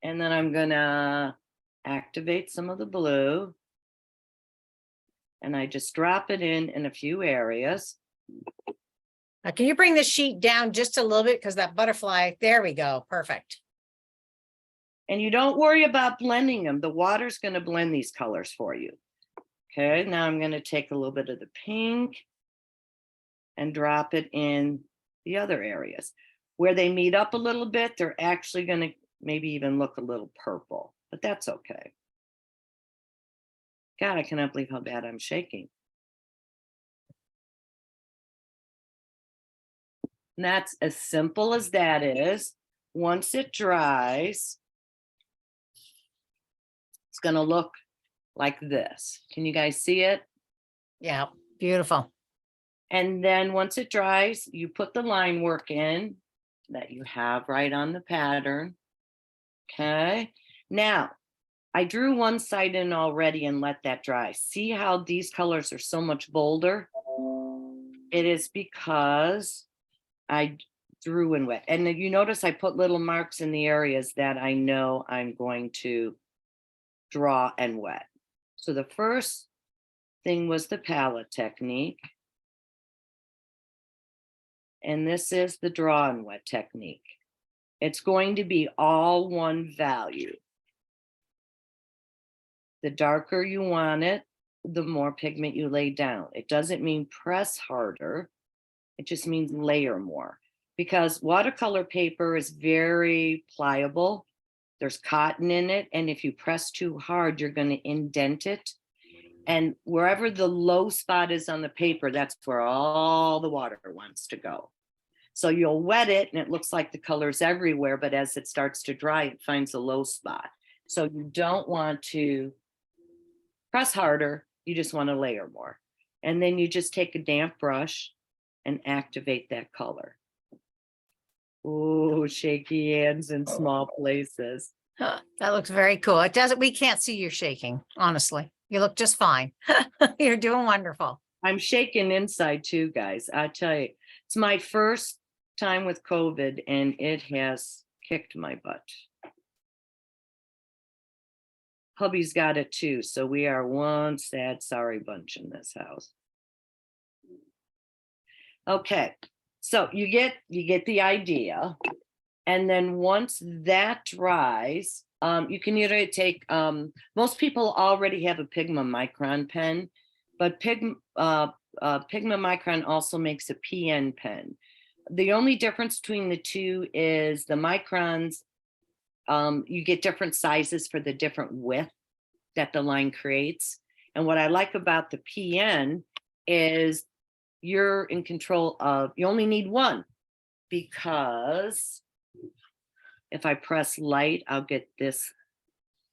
And then I'm going to activate some of the blue. And I just drop it in a few areas. Now, can you bring the sheet down just a little bit? Because that butterfly, there we go. Perfect. And you don't worry about blending them. The water's going to blend these colors for you. Okay, now I'm going to take a little bit of the pink and drop it in the other areas. Where they meet up a little bit, they're actually going to maybe even look a little purple, but that's okay. God, I cannot believe how bad I'm shaking. And that's as simple as that is. Once it dries, it's going to look like this. Can you guys see it? Yeah, beautiful. And then once it dries, you put the line work in that you have right on the pattern. Okay. Now, I drew one side in already and let that dry. See how these colors are so much bolder? It is because I drew in wet. And then you notice I put little marks in the areas that I know I'm going to draw and wet. So the first thing was the palette technique. And this is the draw and wet technique. It's going to be all one value. The darker you want it, the more pigment you lay down. It doesn't mean press harder. It just means layer more, because watercolor paper is very pliable. There's cotton in it. And if you press too hard, you're going to indent it. And wherever the low spot is on the paper, that's where all the water wants to go. So you'll wet it and it looks like the color's everywhere, but as it starts to dry, it finds a low spot. So you don't want to press harder, you just want to layer more. And then you just take a damp brush and activate that color. Oh, shaky hands in small places. That looks very cool. It doesn't, we can't see you shaking, honestly. You look just fine. You're doing wonderful. I'm shaking inside too, guys. I tell you, it's my first time with COVID and it has kicked my butt. Hubby's got it too. So we are one sad, sorry bunch in this house. Okay. So you get the idea. And then once that dries, you can either take, most people already have a Pigma Micron pen, but Pigma Micron also makes a PN pen. The only difference between the two is the Microns, you get different sizes for the different width that the line creates. And what I like about the PN is you're in control of, you only need one, because if I press light, I'll get this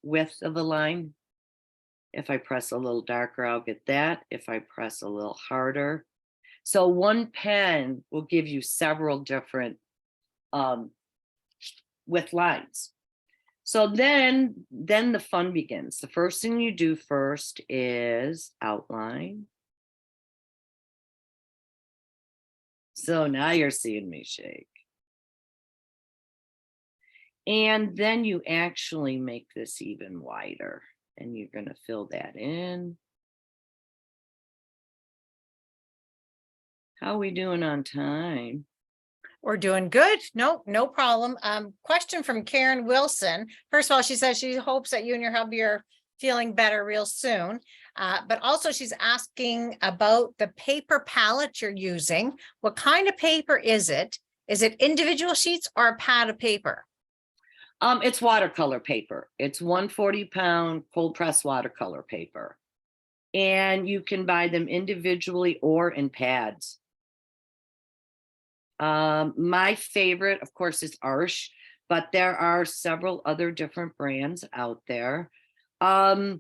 width of a line. If I press a little darker, I'll get that. If I press a little harder. So one pen will give you several different width lines. So then the fun begins. The first thing you do first is outline. So now you're seeing me shake. And then you actually make this even wider, and you're going to fill that in. How are we doing on time? We're doing good. No problem. Question from Karen Wilson. First of all, she says she hopes that you and your hubby are feeling better real soon. But also she's asking about the paper palette you're using. What kind of paper is it? Is it individual sheets or a pad of paper? It's watercolor paper. It's 140-pound cold press watercolor paper. And you can buy them individually or in pads. My favorite, of course, is Arsh, but there are several other different brands out there. A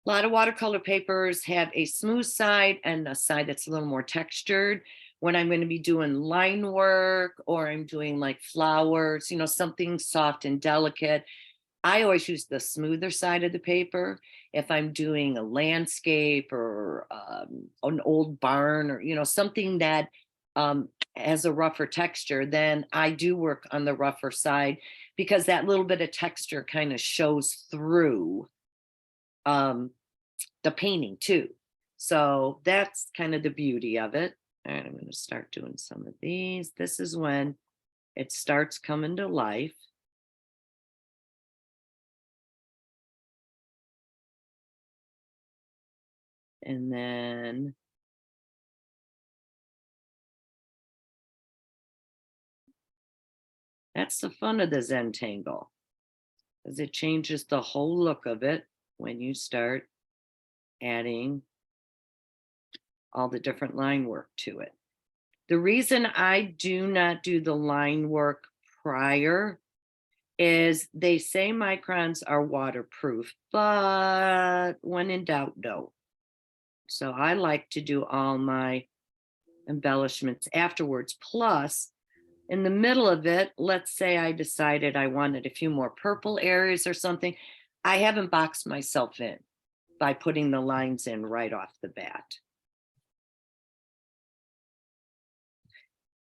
lot of watercolor papers have a smooth side and a side that's a little more textured. When I'm going to be doing line work or I'm doing like flowers, you know, something soft and delicate, I always use the smoother side of the paper. If I'm doing a landscape or an old barn or, you know, something that has a rougher texture, then I do work on the rougher side, because that little bit of texture kind of shows through the painting too. So that's kind of the beauty of it. All right, I'm going to start doing some of these. This is when it starts coming to life. And then that's the fun of the Zentangle, because it changes the whole look of it when you start adding all the different line work to it. The reason I do not do the line work prior is they say microns are waterproof, but when in doubt, no. So I like to do all my embellishments afterwards. Plus, in the middle of it, let's say I decided I wanted a few more purple areas or something, I haven't boxed myself in by putting the lines in right off the bat.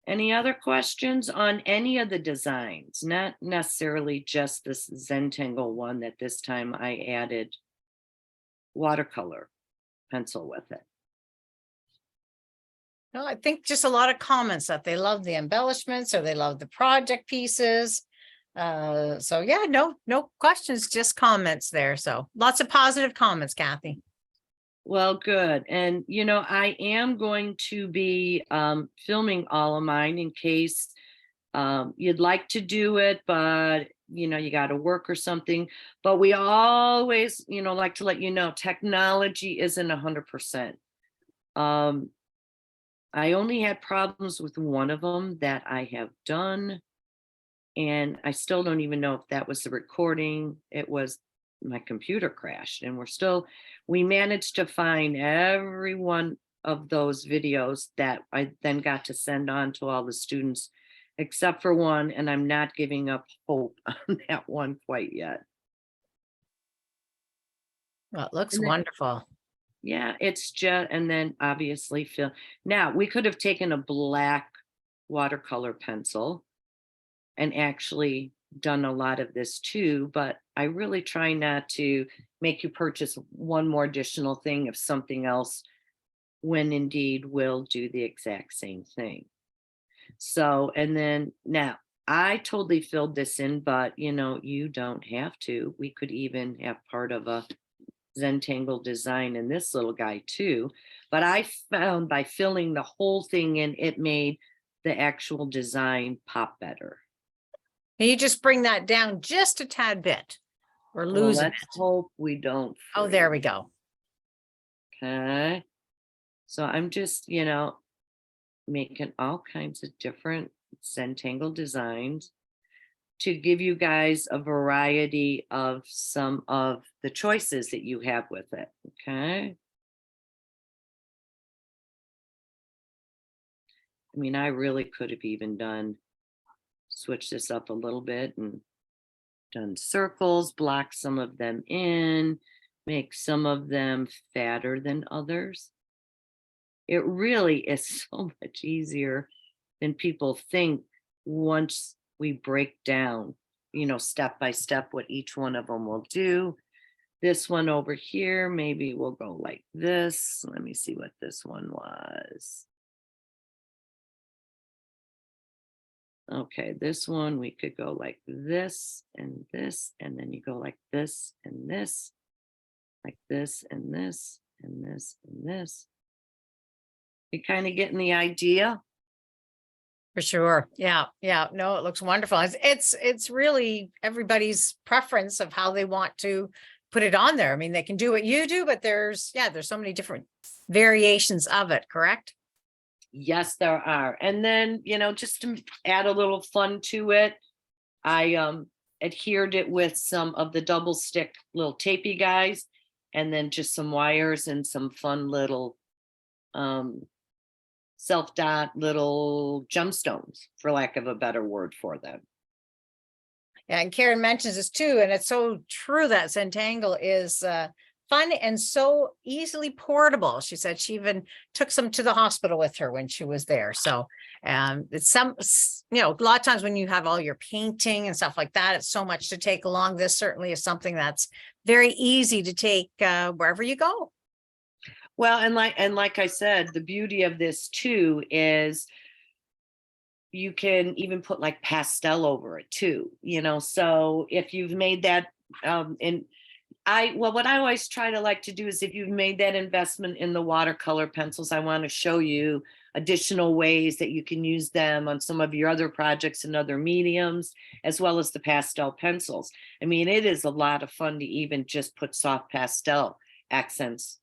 Any other questions on any of the designs? Not necessarily just this Zentangle one that this time I added watercolor pencil with it. No, I think just a lot of comments that they love the embellishments or they love the project pieces. So yeah, no questions, just comments there. So lots of positive comments, Kathi. Well, good. And, you know, I am going to be filming all of mine in case you'd like to do it, but, you know, you got to work or something. But we always, you know, like to let you know, technology isn't 100%. I only had problems with one of them that I have done. And I still don't even know if that was the recording. It was my computer crashed, and we managed to find every one of those videos that I then got to send on to all the students, except for one, and I'm not giving up hope on that one quite yet. Well, it looks wonderful. Yeah, it's just, and then obviously now we could have taken a black watercolor pencil and actually done a lot of this too, but I really try not to make you purchase one more additional thing of something else when indeed we'll do the exact same thing. So, and then now I totally filled this in, but you know, you don't have to. We could even have part of a Zentangle design in this little guy too. But I found by filling the whole thing in, it made the actual design pop better. Can you just bring that down just a tad bit? We're losing let's hope we don't. Oh, there we go. Okay. So I'm just, you know, making all kinds of different Zentangle designs to give you guys a variety of some of the choices that you have with it. Okay. I mean, I really could have even switch this up a little bit and done circles, block some of them in, make some of them fatter than others. It really is so much easier than people think once we break down, you know, step by step what each one of them will do. This one over here, maybe we'll go like this. Let me see what this one was. Okay, this one we could go like this, and then you go like this, and this, like this, and this, and this, and this. You kind of getting the idea? For sure. Yeah. Yeah. No, it looks wonderful. It's really everybody's preference of how they want to put it on there. I mean, they can do what you do, but there's so many different variations of it, correct? Yes, there are. And then, you know, just to add a little fun to it, I adhered it with some of the double stick little tapey guys, and then just some wires and some fun little self-dot little gemstones, for lack of a better word for them. Yeah, and Karen mentions this too, and it's so true that Zentangle is fun and so easily portable. She said she even took some to the hospital with her when she was there. So it's you know, a lot of times when you have all your painting and stuff like that, it's so much to take along. This certainly is something that's very easy to take wherever you go. Well, and like I said, the beauty of this too is you can even put like pastel over it too, you know. So if you've made that what I always try to like to do is if you've made that investment in the watercolor pencils, I want to show you additional ways that you can use them on some of your other projects and other mediums, as well as the pastel pencils. I mean, it is a lot of fun to even just put soft pastel accents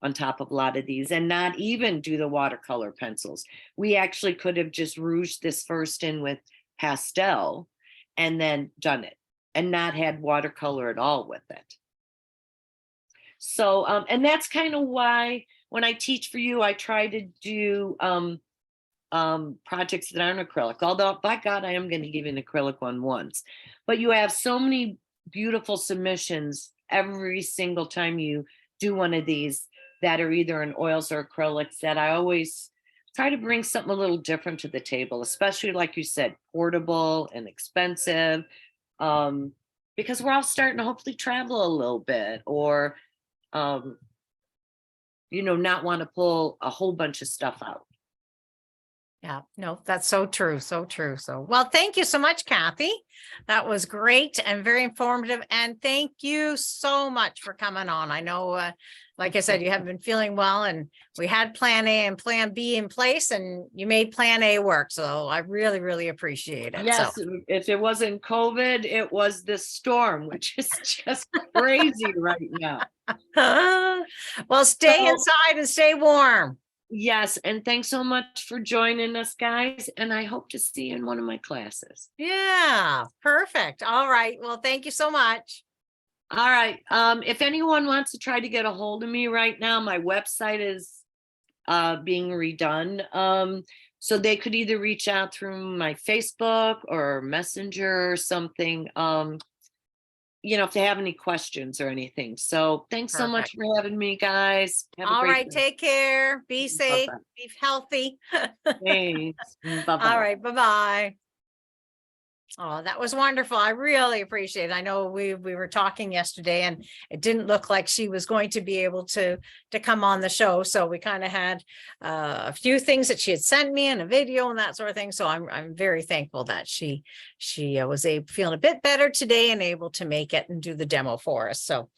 on top of a lot of these and not even do the watercolor pencils. We actually could have just rouged this first in with pastel and then done it and not had watercolor at all with it. So, and that's kind of why when I teach for you, I try to do projects that aren't acrylic, although by God, I am going to give you an acrylic one once, but you have so many beautiful submissions every single time you do one of these that are either in oils or acrylics that I always try to bring something a little different to the table, especially like you said, portable and expensive, because we're all starting to hopefully travel a little bit or, you know, not want to pull a whole bunch of stuff out. Yeah, no, that's so true. So true. So, well, thank you so much, Kathi. That was great and very informative. And thank you so much for coming on. I know, like I said, you haven't been feeling well and we had plan A and plan B in place and you made plan A work. So I really, really appreciate it. Yes, so. If it wasn't COVID, it was this storm, which is just crazy right now. Well, stay inside and stay warm. Yes, and thanks so much for joining us, guys. And I hope to see you in one of my classes. Yeah, perfect. All right. Well, thank you so much. All right. If anyone wants to try to get a hold of me right now, my website is being redone. So they could either reach out through my Facebook or Messenger or something. You know, if they have any questions or anything. So thanks so much for having me, guys. Have All right, day. take care. Be safe. Bye-bye. Be healthy. Thanks. Bye-bye. All right, bye-bye. Oh, that was wonderful. I really appreciate it. I know we were talking yesterday and it didn't look like she was going to be able to come on the show. So we kind of had a few things that she had sent me and a video and that sort of thing. So I'm very thankful that she was feeling a bit better today and able to make it and do the demo for us. So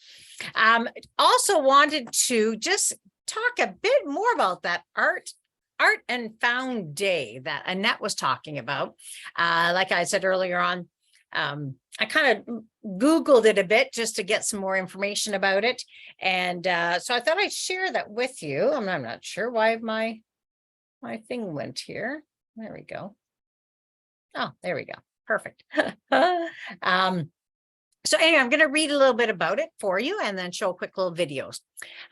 also wanted to just talk a bit more about that Art and Found Day that Annette was talking about. Like I said earlier on, I kind of Googled it a bit just to get some more information about it. And so I thought I'd share that with you. I'm not sure why my thing went here. There we go. Oh, there we go. Perfect. So anyway, I'm going to read a little bit about it for you and then show quick little videos.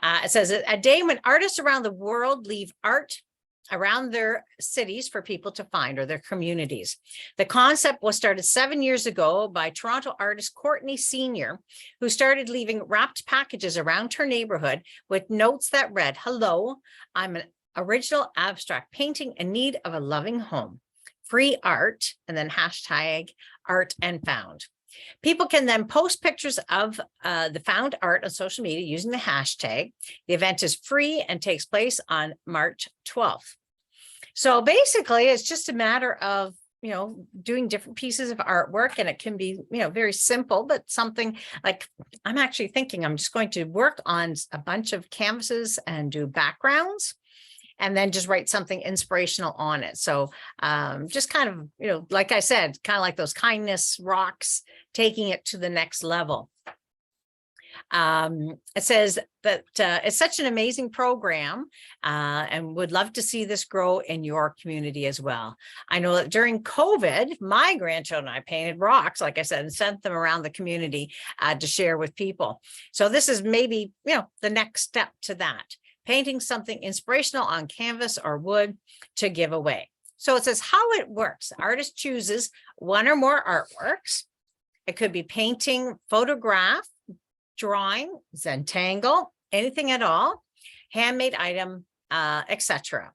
It says a day when artists around the world leave art around their cities for people to find or their communities. The concept was started 7 years ago by Toronto artist Courtney Sr., who started leaving wrapped packages around her neighborhood with notes that read, "Hello, I'm an original abstract painting in need of a loving home. Free art," and then hashtag art and found. People can then post pictures of the found art on social media using the hashtag. The event is free and takes place on March 12th. So basically, it's just a matter of, you know, doing different pieces of artwork, and it can be, you know, very simple, but something like I'm actually thinking I'm just going to work on a bunch of canvases and do backgrounds and then just write something inspirational on it. So just kind of, you know, like I said, kind of like those kindness rocks, taking it to the next level. It says that it's such an amazing program and would love to see this grow in your community as well. I know that during COVID, my grandchildren and I painted rocks, like I said, and sent them around the community to share with people. So this is maybe, you know, the next step to that. Painting something inspirational on canvas or wood to give away. So it says how it works. The artist chooses one or more artworks. It could be painting, photograph, drawing, Zentangle, anything at all, handmade item, etc.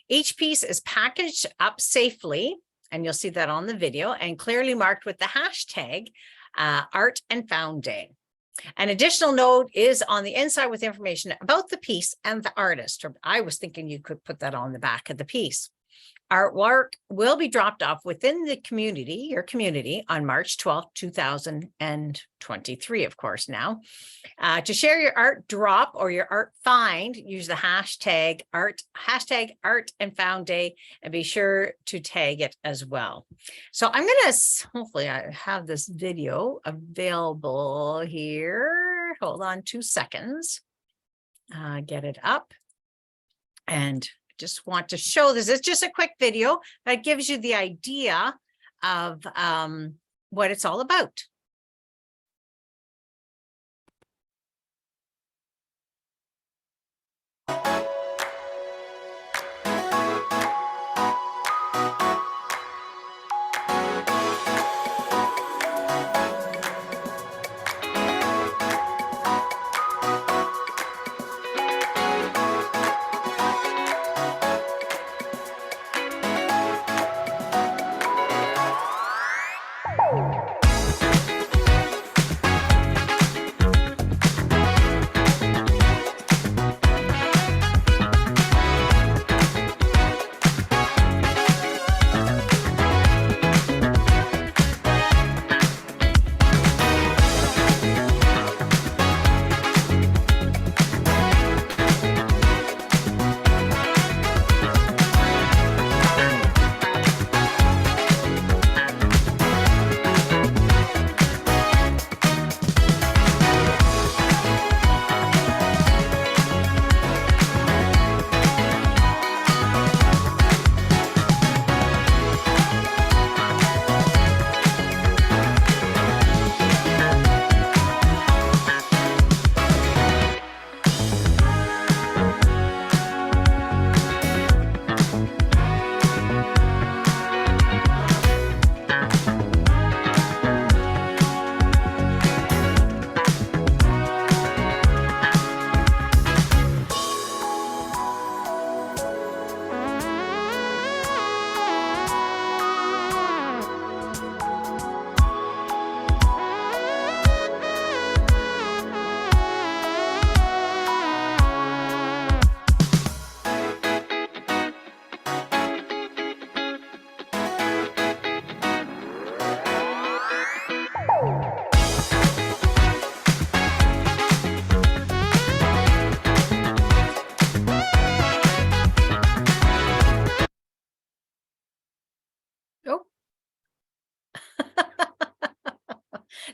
Each piece is packaged up safely, and you'll see that on the video, and clearly marked with the hashtag Art and Found Day. An additional note is on the inside with information about the piece and the artist. Or I was thinking you could put that on the back of the piece. Artwork will be dropped off within the community, your community, on March 12th, 2023, of course, now. To share your art drop or your art find, use the hashtag Art and Found Day, and be sure to tag it as well. So I'm going to, hopefully I have this video available here. Hold on 2 seconds. get it up. And just want to show this. It's just a quick video that gives you the idea of what it's all about.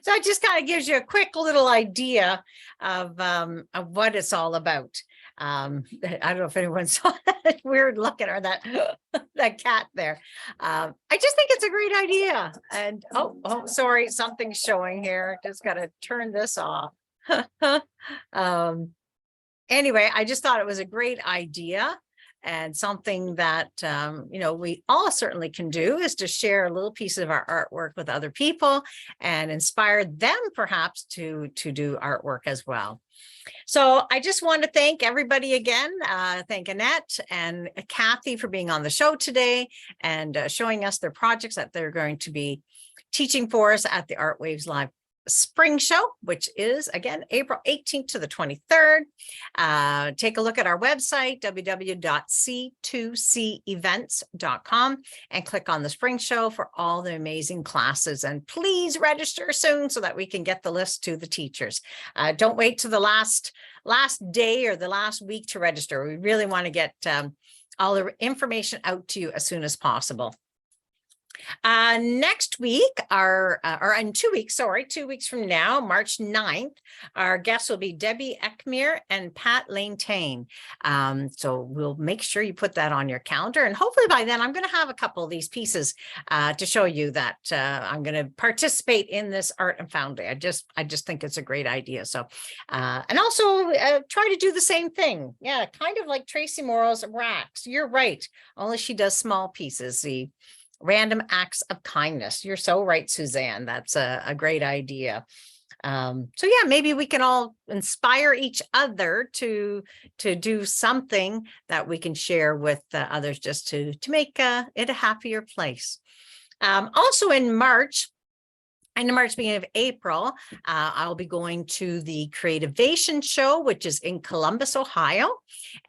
So it just kind of gives you a quick little idea of what it's all about. I don't know if anyone saw that weird look at her, that cat there. I just think it's a great idea. And oh, sorry, something's showing here. Just got to turn this off. Anyway, I just thought it was a great idea. And something that, we all certainly can do is to share a little piece of our artwork with other people and inspire them perhaps to do artwork as well. So I just want to thank everybody again. Thank Annette and Kathi for being on the show today and showing us their projects that they're going to be teaching for us at the Art Waves Live Spring Show, which is again April 18th to the 23rd. Take a look at our website, www.c2cevents.com, and click on the Spring Show for all the amazing classes. And please register soon so that we can get the list to the teachers. Don't wait to the last day or the last week to register. We really want to get all the information out to you as soon as possible. Next week, or in 2 weeks, 2 weeks from now, March 9th, our guests will be Debbie Eckmere and Pat Lane-Tain. So we'll make sure you put that on your calendar. And hopefully by then, I'm going to have a couple of these pieces to show you that I'm going to participate in this Art and Found Day. I just think it's a great idea. So, and also try to do the same thing. Yeah, kind of like Tracy Morrow's racks. You're right. Only she does small pieces. The random acts of kindness. You're so right, Suzanne. That's a great idea. So yeah, maybe we can all inspire each other to do something that we can share with others just to make it a happier place. Also in March, beginning of April, I'll be going to the Creativation Show, which is in Columbus, Ohio,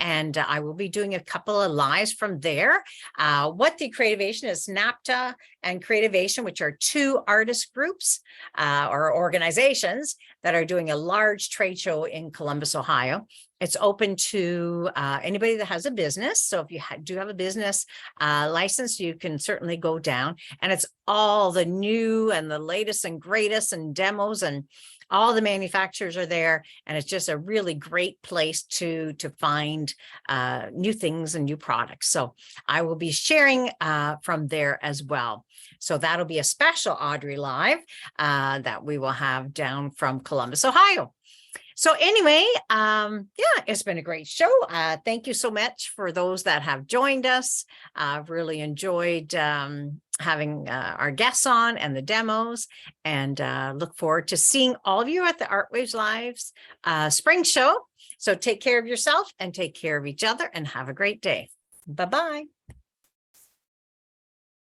and I will be doing a couple of lives from there. What the Creativation is, NAPTA and Creativation, which are two artist groups or organizations that are doing a large trade show in Columbus, Ohio. It's open to anybody that has a business. So if you do have a business license, you can certainly go down. And it's all the new and the latest and greatest and demos and all the manufacturers are there, and it's just a really great place to find new things and new products. So I will be sharing from there as well. So that'll be a special Audrey Live that we will have down from Columbus, Ohio. So anyway, yeah, it's been a great show. Thank you so much for those that have joined us. I've really enjoyed having our guests on and the demos, and look forward to seeing all of you at the ArtWaves Lives spring show. So take care of yourself and take care of each other, and have a great day. Bye-bye.